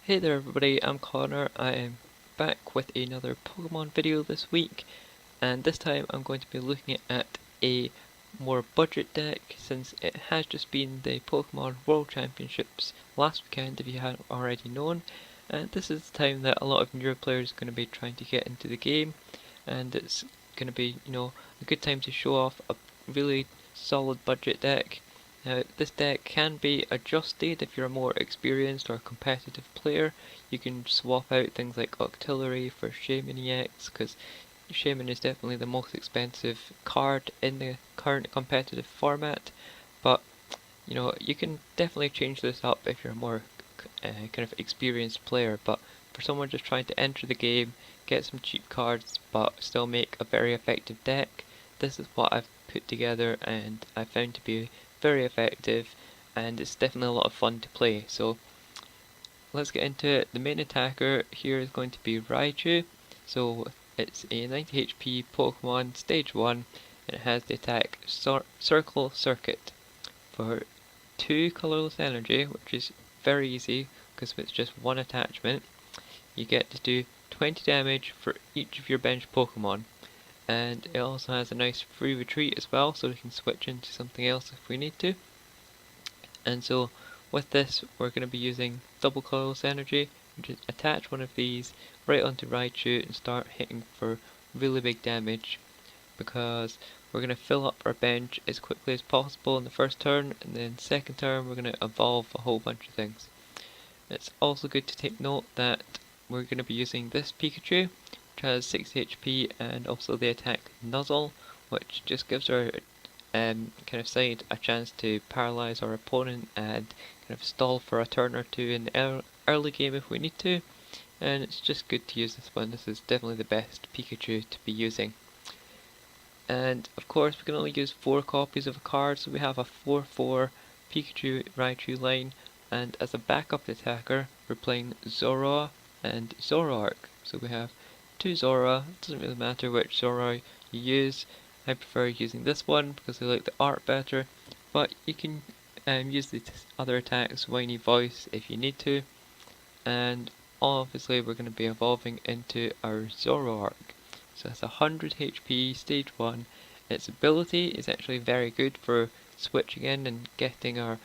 Hey there everybody, I'm Connor. I am back with another Pokemon video this week, and this time I'm going to be looking at a more budget deck since it has just been the Pokemon World Championships last weekend, if you hadn't already known, and this is the time that a lot of newer players are going to be trying to get into the game, and it's going to be, a good time to show off a really solid budget deck. Now, this deck can be adjusted if you're a more experienced or competitive player. You can swap out things like Octillery for Shaman EX, because Shaman is definitely the most expensive card in the current competitive format. But, you can definitely change this up if you're a more kind of experienced player. But for someone just trying to enter the game, get some cheap cards, but still make a very effective deck, this is what I've put together and I found to be very effective, and it's definitely a lot of fun to play. So let's get into it. The main attacker here is going to be Raichu. So it's a 90 HP Pokemon stage 1 and it has the attack Circle Circuit for 2 colorless energy, which is very easy because it's just one attachment. You get to do 20 damage for each of your bench Pokemon. And it also has a nice free retreat as well, so we can switch into something else if we need to. And so with this we're going to be using double colorless energy, just attach one of these right onto Raichu and start hitting for really big damage, because we're going to fill up our bench as quickly as possible in the first turn, and then second turn we're going to evolve a whole bunch of things. It's also good to take note that we're going to be using this Pikachu, which has 60 HP, and also the attack Nuzzle, which just gives our kind of side a chance to paralyze our opponent and kind of stall for a turn or two in the early game if we need to. And it's just good to use this one. This is definitely the best Pikachu to be using. And of course we can only use 4 copies of a card, so we have a 4/4 Pikachu Raichu line, and as a backup attacker we're playing Zorua and Zoroark. So we have 2 Zorua. It doesn't really matter which Zorua you use. I prefer using this one because I like the art better, but you can use the other attacks, Whiny Voice, if you need to. And obviously we're going to be evolving into our Zoroark. So it's 100 HP, stage 1. Its ability is actually very good for switching in and getting our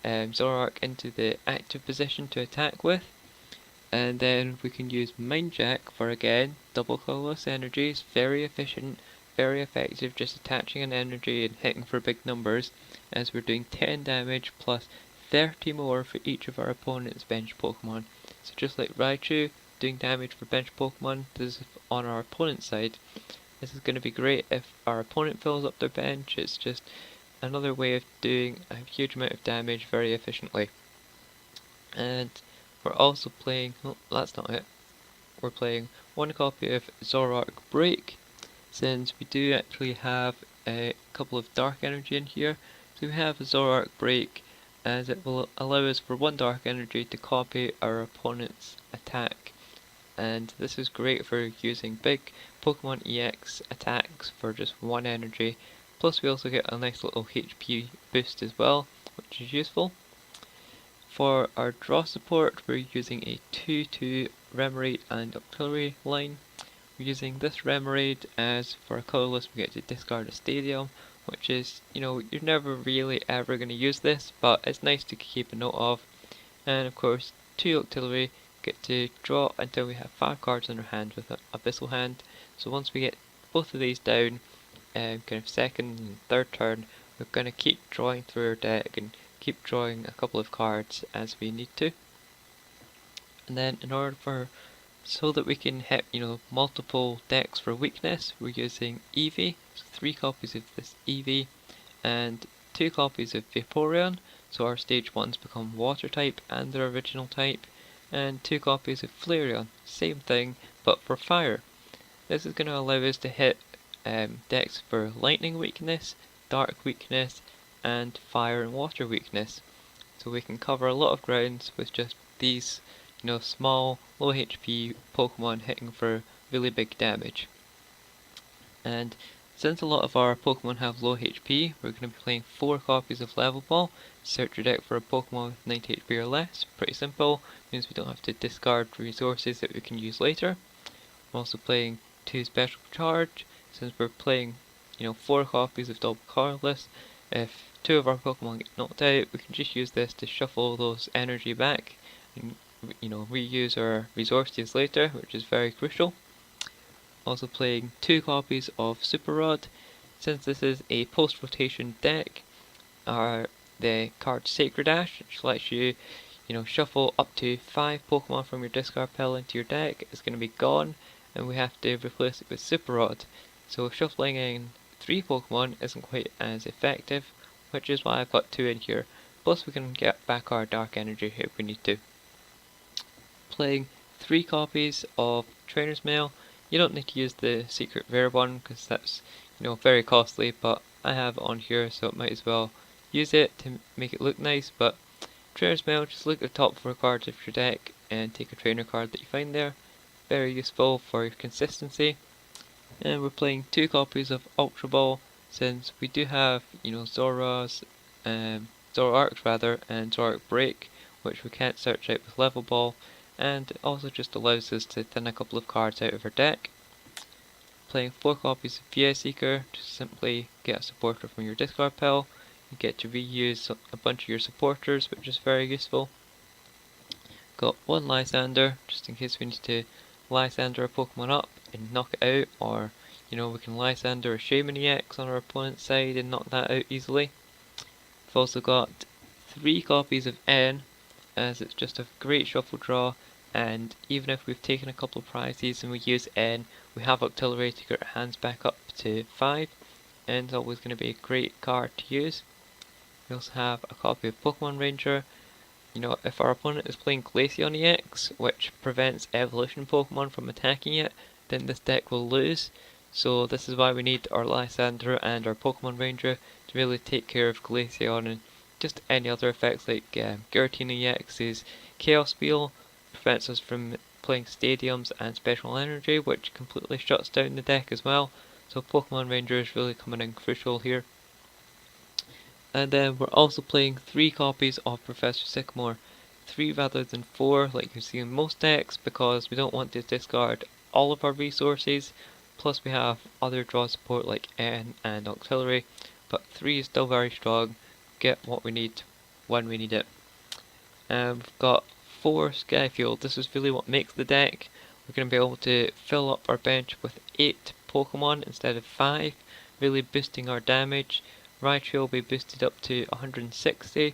Zoroark into the active position to attack with. And then we can use Mind Jack for, again, double colorless energies, very efficient, very effective, just attaching an energy and hitting for big numbers, as we're doing 10 damage plus 30 more for each of our opponent's bench Pokemon. So just like Raichu doing damage for bench Pokemon, this is on our opponent's side. This is going to be great if our opponent fills up their bench. It's just another way of doing a huge amount of damage very efficiently. And we're also playing, oh, that's not it, we're playing one copy of Zoroark Break, since we do actually have a couple of dark energy in here. So we have a Zoroark Break, as it will allow us for 1 dark energy to copy our opponent's attack. And this is great for using big Pokemon EX attacks for just 1 energy. Plus we also get a nice little HP boost as well, which is useful. For our draw support, we're using a 2/2 Remoraid and Octillery line. We're using this Remoraid as for a colorless we get to discard a Stadium, which is, you're never really ever going to use this, but it's nice to keep a note of. And of course, 2 Octillery get to draw until we have 5 cards in our hand with an Abyssal Hand. So once we get both of these down, kind of second and third turn, we're going to keep drawing through our deck and keep drawing a couple of cards as we need to. And then in order so that we can hit multiple decks for weakness, we're using Eevee, so 3 copies of this Eevee and 2 copies of Vaporeon, so our stage 1s become water type and their original type, and 2 copies of Flareon, same thing but for fire. This is going to allow us to hit decks for lightning weakness, dark weakness, and fire and water weakness. So we can cover a lot of grounds with just these, small, low HP Pokemon hitting for really big damage. And Since a lot of our Pokemon have low HP, we're going to be playing 4 copies of Level Ball. Search your deck for a Pokemon with 90 HP or less. Pretty simple, means we don't have to discard resources that we can use later. I'm also playing 2 Special Charge, since we're playing 4 copies of Double Colorless. If 2 of our Pokemon get knocked out, we can just use this to shuffle those energy back and reuse our resources later, which is very crucial. Also playing 2 copies of Super Rod. Since this is a post-rotation deck, the card Sacred Ash, which lets you, shuffle up to 5 Pokemon from your discard pile into your deck, is going to be gone, and we have to replace it with Super Rod. So shuffling in 3 Pokemon isn't quite as effective, which is why I've got 2 in here. Plus we can get back our Dark Energy if we need to. Playing 3 copies of Trainer's Mail. You don't need to use the secret rare one because that's very costly, but I have it on here, so it might as well use it to make it look nice. But Trainer's Mail, just look at the top 4 cards of your deck and take a trainer card that you find there. Very useful for your consistency. And we're playing 2 copies of Ultra Ball, since we do have Zoroarks rather, and Zoroark Break, which we can't search out with Level Ball, and it also just allows us to thin a couple of cards out of our deck. Playing 4 copies of VS Seeker, just simply get a supporter from your discard pile. You get to reuse a bunch of your supporters, which is very useful. Got 1 Lysander, just in case we need to Lysander a Pokemon up and knock it out, or we can Lysander a Shaman EX on our opponent's side and knock that out easily. We've also got 3 copies of N, as it's just a great shuffle draw, and even if we've taken a couple of prizes and we use N, we have Octillery to get our hands back up to 5, and it's always going to be a great card to use. We also have a copy of Pokemon Ranger. If our opponent is playing Glaceon EX, which prevents evolution Pokemon from attacking it, then this deck will lose. So this is why we need our Lysander and our Pokemon Ranger to really take care of Glaceon and just any other effects like Giratina EX's Chaos Wheel prevents us from playing Stadiums and Special Energy, which completely shuts down the deck as well. So Pokemon Ranger is really coming in crucial here. And then we're also playing 3 copies of Professor Sycamore. 3 rather than 4 like you see in most decks, because we don't want to discard all of our resources. Plus we have other draw support like N and Octillery, but 3 is still very strong. Get what we need when we need it. We've got 4 Skyfield. This is really what makes the deck. We're going to be able to fill up our bench with 8 Pokemon instead of 5, really boosting our damage. Raichu will be boosted up to 160,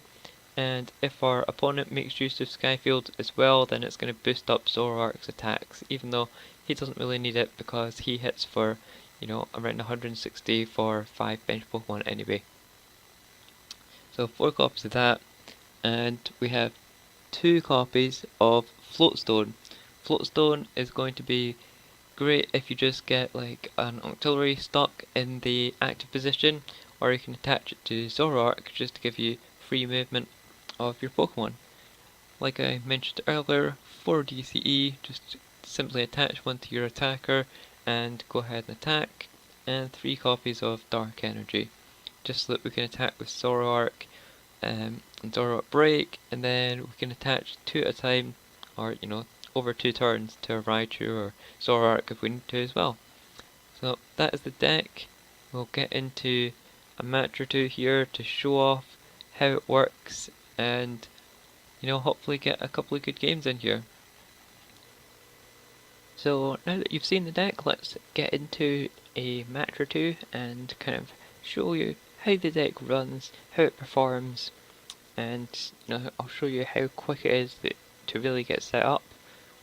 and if our opponent makes use of Skyfield as well, then it's going to boost up Zoroark's attacks, even though he doesn't really need it because he hits for around 160 for 5 bench Pokemon anyway. So 4 copies of that, and we have 2 copies of Floatstone. Floatstone is going to be great if you just get like an Octillery stuck in the active position, or you can attach it to Zoroark just to give you free movement of your Pokemon. Like I mentioned earlier, 4 DCE, just simply attach one to your attacker and go ahead and attack, and 3 copies of Dark Energy, just so that we can attack with Zoroark and Zoroark Break, and then we can attach 2 at a time, or over 2 turns to a Raichu or Zoroark if we need to as well. So that is the deck. We'll get into a match or 2 here to show off how it works, and hopefully get a couple of good games in here. So now that you've seen the deck, let's get into a match or 2 and kind of show you how the deck runs, how it performs, and I'll show you how quick it is to really get set up.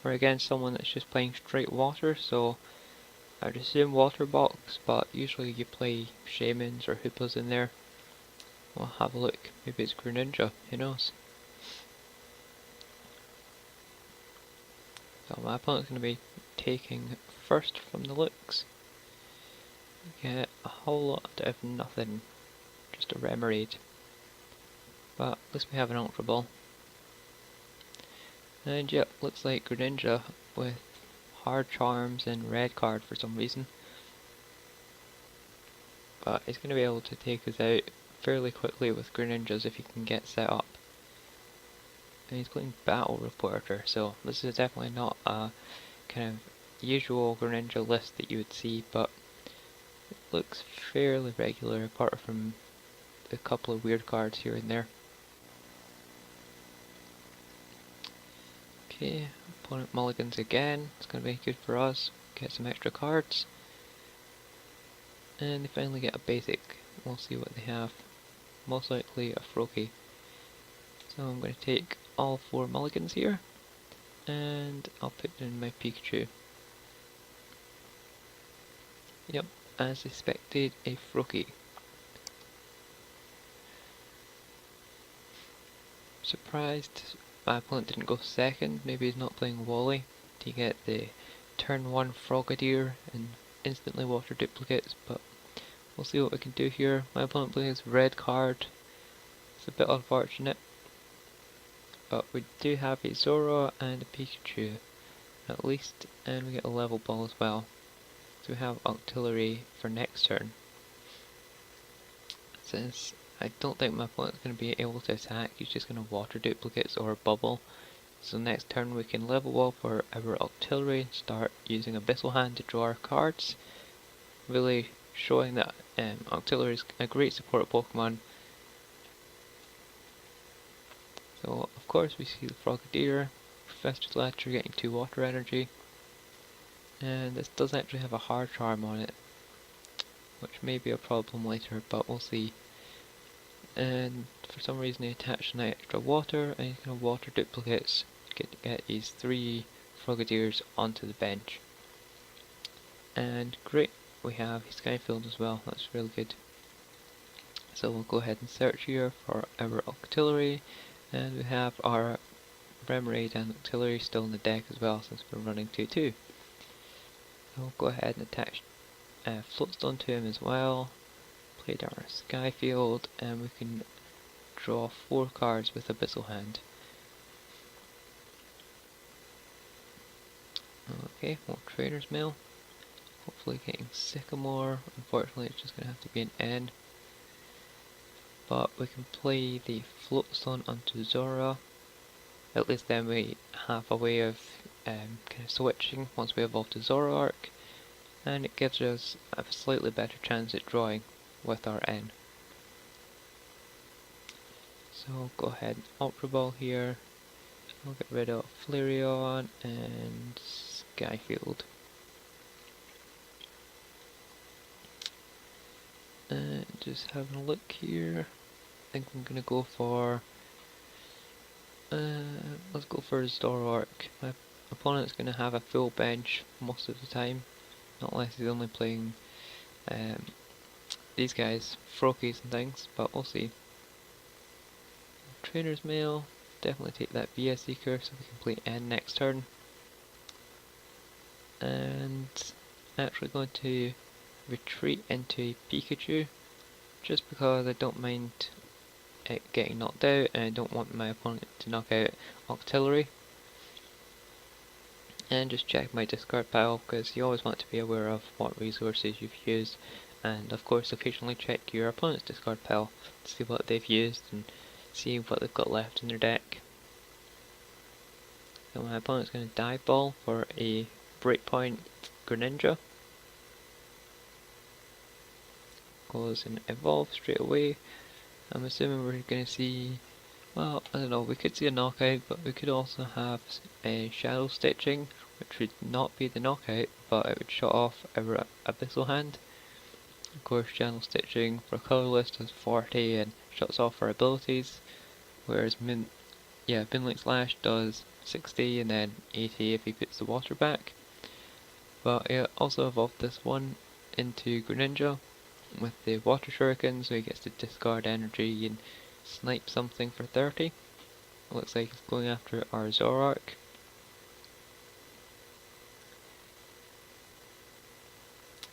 We're against someone that's just playing straight water, so I'd assume water box, but usually you play Shamans or Hoopas in there. We'll have a look, maybe it's Greninja, who knows. So my opponent's going to be taking first from the looks. Get a whole lot of nothing, just a Remoraid. But at least we have an Ultra Ball. And yep, looks like Greninja with Hard Charms and Red card for some reason. but he's going to be able to take us out fairly quickly with Greninjas if he can get set up. And he's playing Battle Reporter, so this is definitely not a kind of usual Greninja list that you would see, but it looks fairly regular apart from a couple of weird cards here and there. Okay, opponent mulligans again. It's going to be good for us. Get some extra cards. And they finally get a basic. We'll see what they have. Most likely a Froakie. So I'm going to take all 4 mulligans here. And I'll put in my Pikachu. Yep, as expected, a Froakie. Surprised my opponent didn't go second. Maybe he's not playing Wally to get the turn 1 Frogadier and instantly water duplicates, but we'll see what we can do here. My opponent plays red card. It's a bit unfortunate, but we do have a Zora and a Pikachu at least, and we get a level ball as well. So we have artillery for next turn. Since I don't think my opponent's going to be able to attack, he's just going to water duplicates or bubble. So next turn we can level up for our artillery, start using Abyssal Hand to draw our cards. Really showing that artillery is a great support Pokemon. So of course we see the Frogadier, Professor Ledger getting 2 water energy. And this does actually have a hard charm on it, which may be a problem later, but we'll see. And for some reason he attached an extra water, and he's going to water duplicates to get these 3 Frogadiers onto the bench. And great, we have Skyfield as well, that's really good. So we'll go ahead and search here for our artillery, and we have our Remoraid and artillery still in the deck as well since we're running 2-2. So we'll go ahead and attach Floatstone to him as well, play down our Skyfield, and we can draw 4 cards with Abyssal Hand. Okay, more Trainer's Mail. Hopefully getting Sycamore. Unfortunately it's just going to have to be an N. But we can play the Floatstone onto Zora. At least then we have a way of kind of switching once we evolve to Zoroark. And it gives us a slightly better chance at drawing with our N. So I'll go ahead and Ultra Ball here. I'll get rid of Flareon and Skyfield. And just having a look here. I think I'm gonna go for let's go for Zoroark. My opponent's gonna have a full bench most of the time, not unless he's only playing these guys, Froakies and things, but we'll see. Trainer's Mail, definitely take that VS Seeker so we can play N next turn. And actually going to retreat into a Pikachu, just because I don't mind it getting knocked out and I don't want my opponent to knock out Octillery. And just check my discard pile, because you always want to be aware of what resources you've used, and of course occasionally check your opponent's discard pile to see what they've used and see what they've got left in their deck. So my opponent's going to Dive Ball for a Breakpoint Greninja. Goes and evolve straight away. I'm assuming we're going to see, well, I don't know, we could see a knockout, but we could also have a Shadow Stitching, which would not be the knockout, but it would shut off our Abyssal Hand. Of course, Shadow Stitching for colourless does 40 and shuts off our abilities, whereas Moonlight Slash does 60 and then 80 if he puts the water back. But yeah, also evolved this one into Greninja with the Water Shuriken, so he gets to discard energy and snipe something for 30. It looks like he's going after our Zoroark.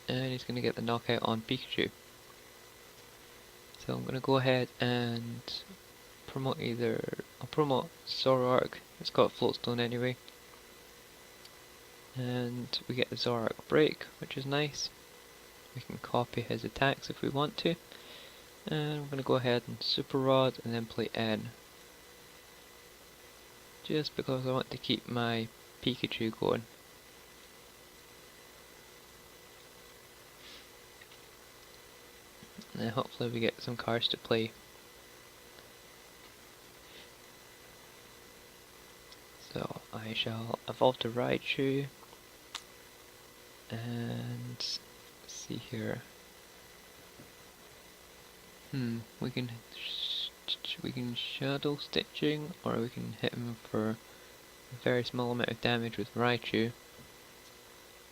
And he's going to get the knockout on Pikachu. So I'm going to go ahead and promote I'll promote Zoroark. It's got Floatstone anyway. And we get the Zoroark Break, which is nice. We can copy his attacks if we want to. And we're going to go ahead and Super Rod and then play N. Just because I want to keep my Pikachu going. And hopefully we get some cards to play. So I shall evolve to Raichu. And let's see here. We can Shadow Stitching, or we can hit him for a very small amount of damage with Raichu,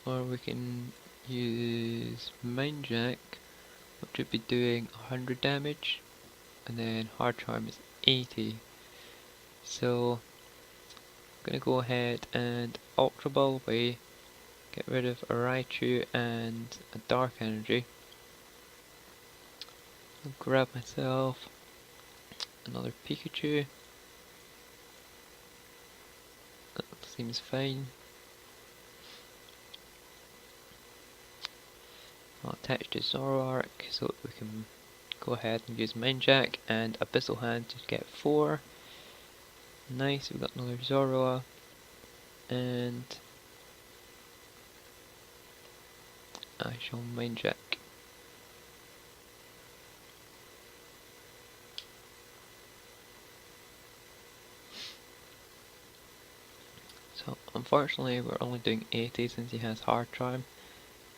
or we can use Mind Jack, which would be doing 100 damage, and then Hard Charm is 80. So I'm gonna go ahead and Ultra Ball away, get rid of a Raichu and a Dark Energy. I'll grab myself another Pikachu. That seems fine. I'll attach to Zoroark so we can go ahead and use Mind Jack and Abyssal Hand to get 4. Nice, we've got another Zoroark, and I shall Mind Jack. So unfortunately we're only doing 80 since he has Hard Charm,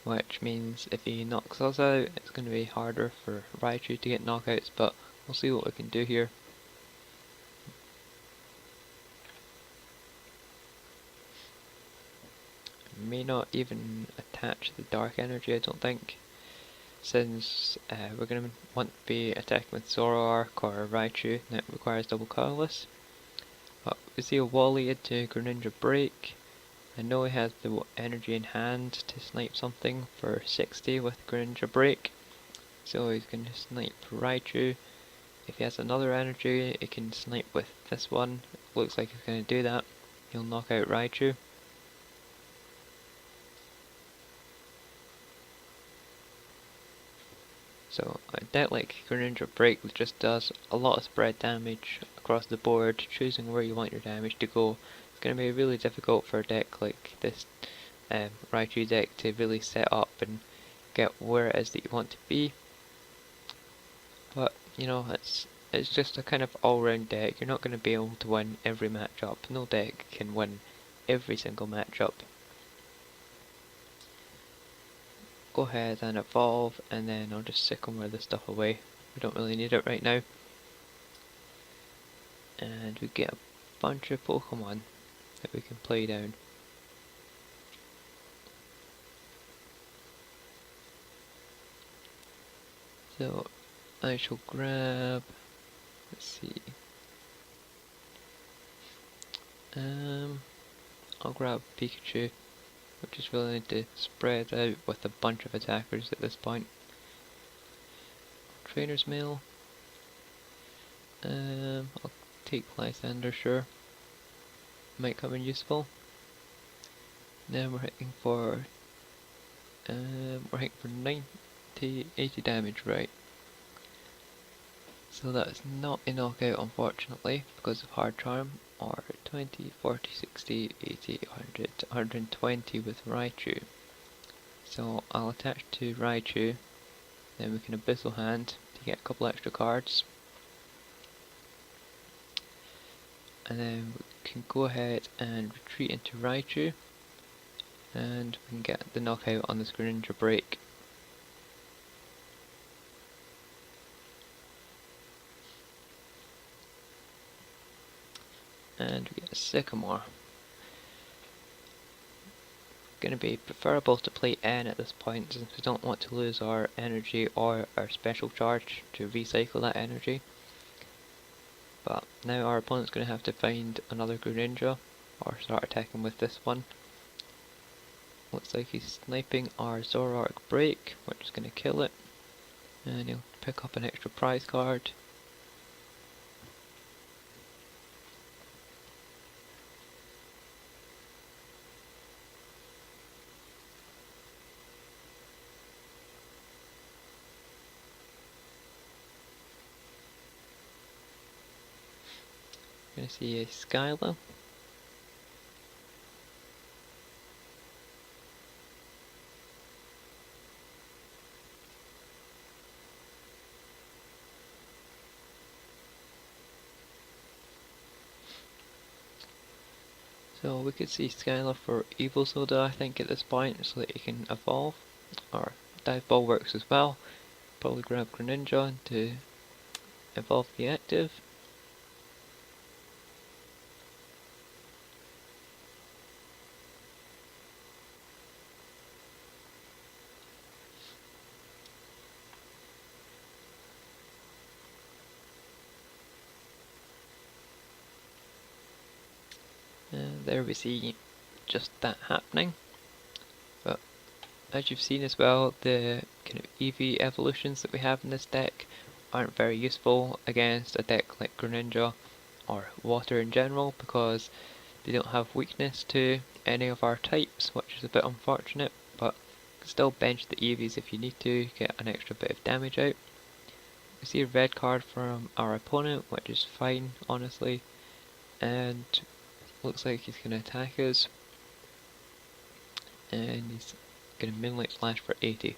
which means if he knocks us out it's going to be harder for Raichu to get knockouts, but we'll see what we can do here. May not even attach the Dark Energy, I don't think, since we're going to want to be attacking with Zoroark or Raichu, and it requires double colorless. But we see a Wally into Greninja Break. I know he has the energy in hand to snipe something for 60 with Greninja Break, so he's going to snipe Raichu. If he has another energy, he can snipe with this one. Looks like he's going to do that. He'll knock out Raichu. So a deck like Greninja Break just does a lot of spread damage across the board. Choosing where you want your damage to go is going to be really difficult for a deck like this Raichu deck to really set up and get where it is that you want to be. But you know, it's just a kind of all-round deck. You're not going to be able to win every matchup. No deck can win every single matchup. Go ahead and evolve, and then I'll just Sycamore this stuff away. We don't really need it right now. And we get a bunch of Pokemon that we can play down. So I shall grab, let's see, I'll grab Pikachu, which is willing to spread out with a bunch of attackers at this point. Trainer's Mail. I'll take Lysander, sure. Might come in useful. Then we're hitting for 90, 80 damage, right? So that's not a knockout, unfortunately, because of Hard Charm, or 20, 40, 60, 80, 100, 120 with Raichu. So I'll attach to Raichu, then we can Abyssal Hand to get a couple extra cards. And then we can go ahead and retreat into Raichu, and we can get the knockout on this Greninja Break. And we get a Sycamore. Going to be preferable to play N at this point, since we don't want to lose our energy or our special charge to recycle that energy. But now our opponent's going to have to find another Greninja, or start attacking with this one. Looks like he's sniping our Zoroark Break, which is going to kill it. And he'll pick up an extra prize card. gonna see a Skyla. So we could see Skyla for Evil Soda, I think, at this point, so that he can evolve. Or Dive Ball works as well. Probably grab Greninja to evolve the active. And there we see just that happening. But as you've seen as well, the kind of EV evolutions that we have in this deck aren't very useful against a deck like Greninja or Water in general, because they don't have weakness to any of our types, which is a bit unfortunate, but you can still bench the EVs if you need to get an extra bit of damage out. We see a red card from our opponent, which is fine, honestly, and looks like he's going to attack us, and he's going to Moonlight Slash for 80,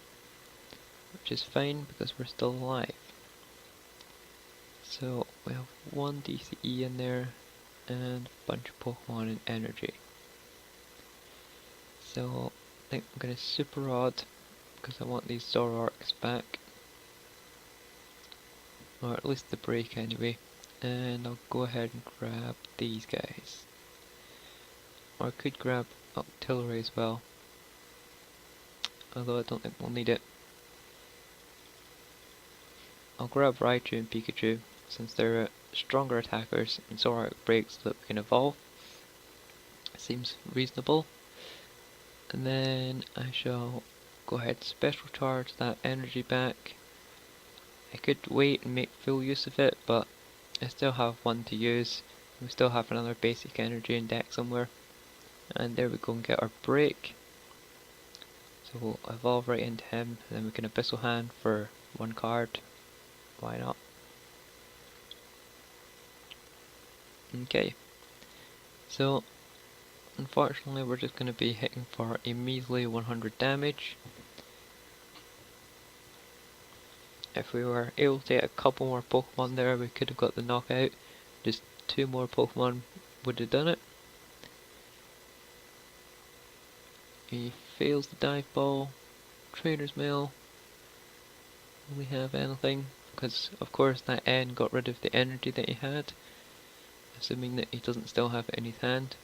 which is fine because we're still alive. So we have one DCE in there and a bunch of Pokemon and energy. So I think I'm going to Super Rod because I want these Zoroarks back, or at least the break anyway, and I'll go ahead and grab these guys. Or I could grab Octillery as well, although I don't think we'll need it. I'll grab Raichu and Pikachu since they're stronger attackers and Zoroark breaks so that we can evolve. Seems reasonable. And then I shall go ahead and special charge that energy back. I could wait and make full use of it, but I still have one to use. We still have another basic energy in deck somewhere. And there we go and get our break. So we'll evolve right into him, and then we can Abyssal Hand for one card. Why not? Okay. So unfortunately we're just going to be hitting for a measly 100 damage. If we were able to get a couple more Pokemon there, we could have got the knockout. Just 2 more Pokemon would have done it. He fails the Dive Ball. Trainer's Mail. Will we have anything? Because of course that N got rid of the energy that he had. Assuming that he doesn't still have it in his hand.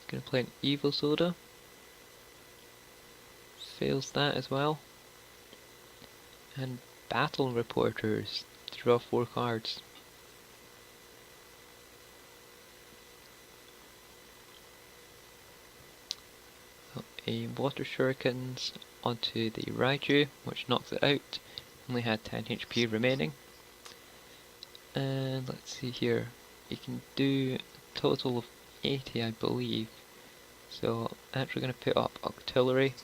He's going to play an Evil Soda. Fails that as well. And Battle Reporters to draw 4 cards. So a Water Shurikens onto the Raichu, which knocks it out. Only had 10 HP remaining. And let's see here. You can do a total of 80, I believe. So I'm actually going to put up Octillery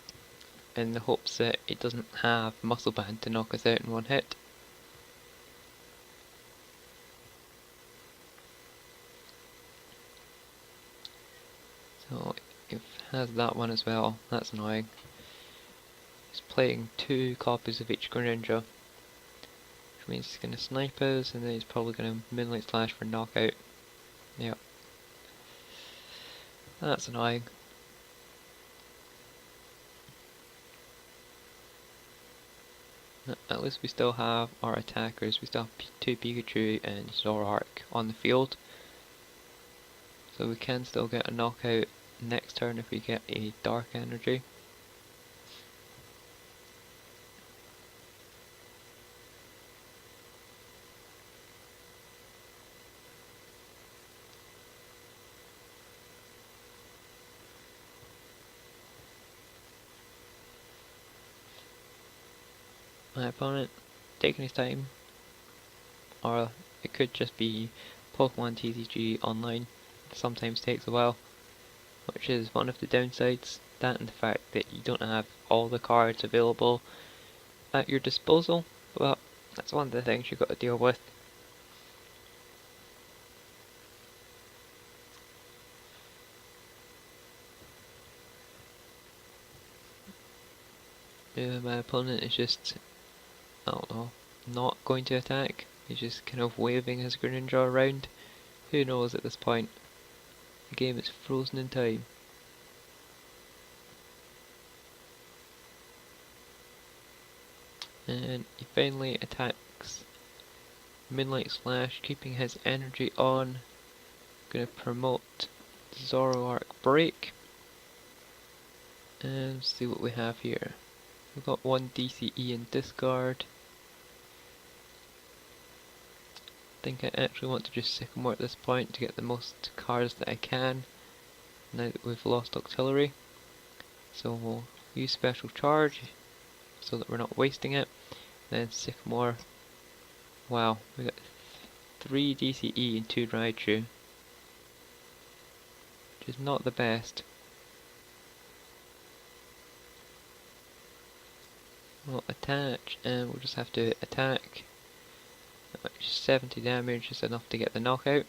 in the hopes that it doesn't have Muscle Band to knock us out in one hit. So it has that one as well, that's annoying. He's playing 2 copies of each Greninja, which means he's going to snipe us and then he's probably going to Moonlight Slash for knockout. Yep. That's annoying. At least we still have our attackers. We still have 2 Pikachu and Zoroark on the field. So we can still get a knockout next turn if we get a Dark Energy. My opponent taking his time, or it could just be Pokémon TCG online. Sometimes takes a while, which is one of the downsides. That and the fact that you don't have all the cards available at your disposal. But That's one of the things you've got to deal with. My opponent is just, I don't know, not going to attack. He's just kind of waving his Greninja around. Who knows at this point? The game is frozen in time. And he finally attacks Moonlight Slash, keeping his energy on. Gonna promote Zoroark Break. And see what we have here. We've got one DCE in discard. I think I actually want to just Sycamore at this point to get the most cards that I can, now that we've lost Octillery. So we'll use Special Charge so that we're not wasting it. Then Sycamore. Wow, we got 3 DCE and 2 Raichu, which is not the best. We'll attach, and we'll just have to attack. 70 damage is enough to get the knockout.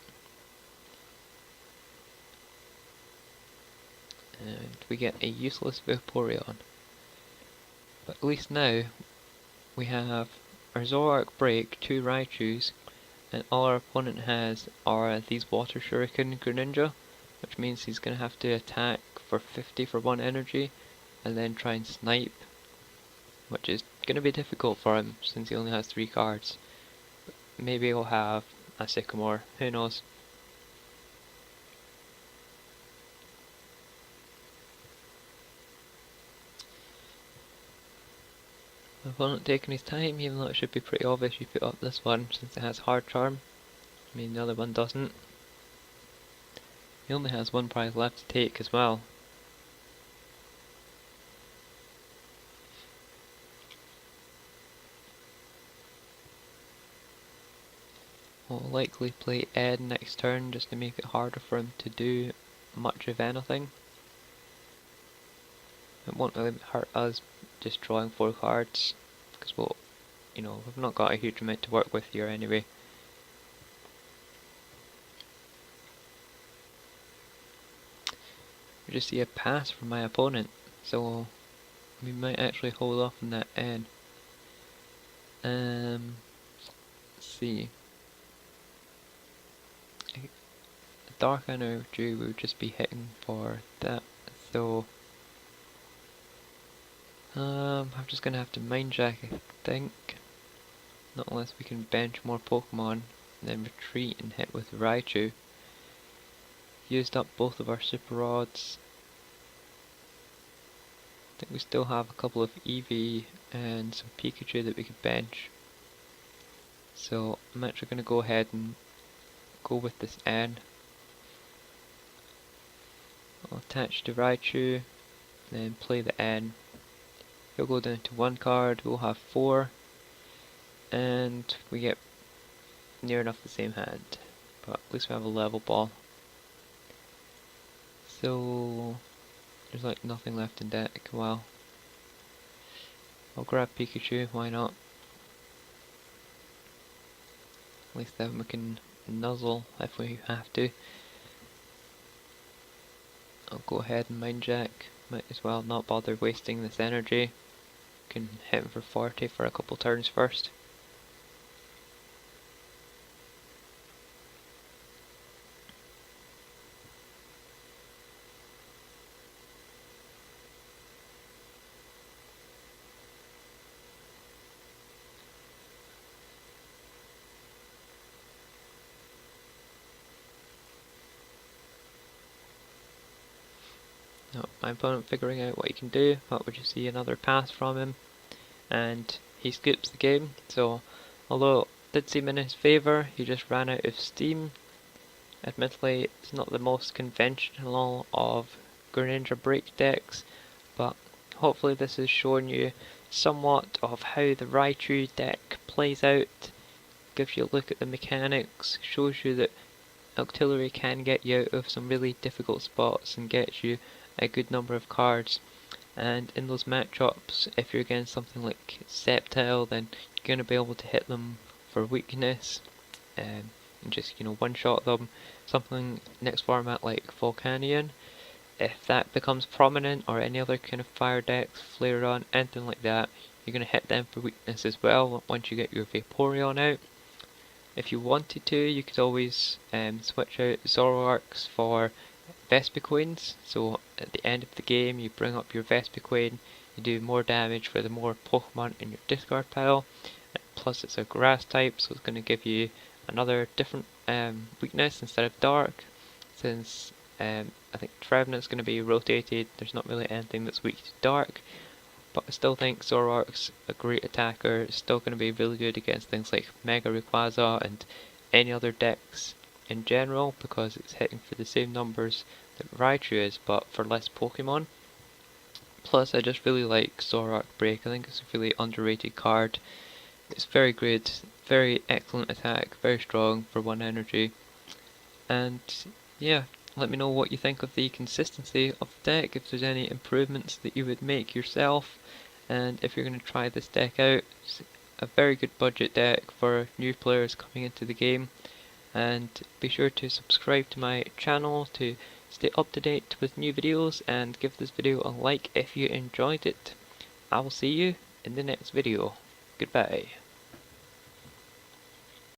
And we get a useless Vaporeon. But at least now we have our Zoroark Break, 2 Raichus, and all our opponent has are these Water Shuriken Greninja, which means he's going to have to attack for 50 for 1 energy, and then try and snipe, which is going to be difficult for him since he only has 3 cards. But maybe he'll have a Sycamore, who knows. My opponent taking his time, even though it should be pretty obvious you put up this one since it has Hard Charm. I mean, the other one doesn't. He only has 1 prize left to take as well. We'll likely play Ed next turn just to make it harder for him to do much of anything. It won't really hurt us just drawing 4 cards, because we'll, we've not got a huge amount to work with here anyway. We just see a pass from my opponent, so we might actually hold off on that N. Let's see. Dark Energy would just be hitting for that, so I'm just gonna have to Mind Jack, I think. Not unless we can bench more Pokemon, and then retreat and hit with Raichu. Used up both of our Super Rods. I think we still have a couple of Eevee and some Pikachu that we could bench. So I'm actually going to go ahead and go with this N. I'll attach to Raichu, then play the N. He'll go down to 1 card, we'll have 4, and we get near enough the same hand, but at least we have a level ball. So there's like nothing left in deck. Well, I'll grab Pikachu, why not? At least then we can nuzzle if we have to. I'll go ahead and Mind Jack. Might as well not bother wasting this energy. Can hit him for 40 for a couple turns first. No, my opponent figuring out what he can do, but we just see another pass from him, and he scoops the game. So, although it did seem in his favour, he just ran out of steam. Admittedly, it's not the most conventional of Greninja break decks, but hopefully this has shown you somewhat of how the Raichu deck plays out. Gives you a look at the mechanics, shows you that Octillery can get you out of some really difficult spots and get you a good number of cards. And in those matchups, if you're against something like Sceptile, then you're going to be able to hit them for weakness and just, one shot them. Something next format like Volcanion, if that becomes prominent, or any other kind of fire decks, Flareon, anything like that, you're going to hit them for weakness as well once you get your Vaporeon out. If you wanted to, you could always switch out Zoroarks for Vespiquen. So at the end of the game, you bring up your Vespiquen, you do more damage for the more Pokemon in your discard pile. Plus it's a grass type, so it's going to give you another different weakness instead of dark. Since I think Trevenant's going to be rotated, there's not really anything that's weak to dark. But I still think Zoroark's a great attacker. It's still going to be really good against things like Mega Rayquaza and any other decks in general, because it's hitting for the same numbers that Raichu is, but for less Pokemon. Plus, I just really like Zoroark Break. I think it's a really underrated card. It's very good, very excellent attack, very strong for 1 energy. And yeah, let me know what you think of the consistency of the deck, if there's any improvements that you would make yourself, and if you're going to try this deck out. It's a very good budget deck for new players coming into the game. And be sure to subscribe to my channel to stay up to date with new videos, and give this video a like if you enjoyed it. I will see you in the next video. Goodbye.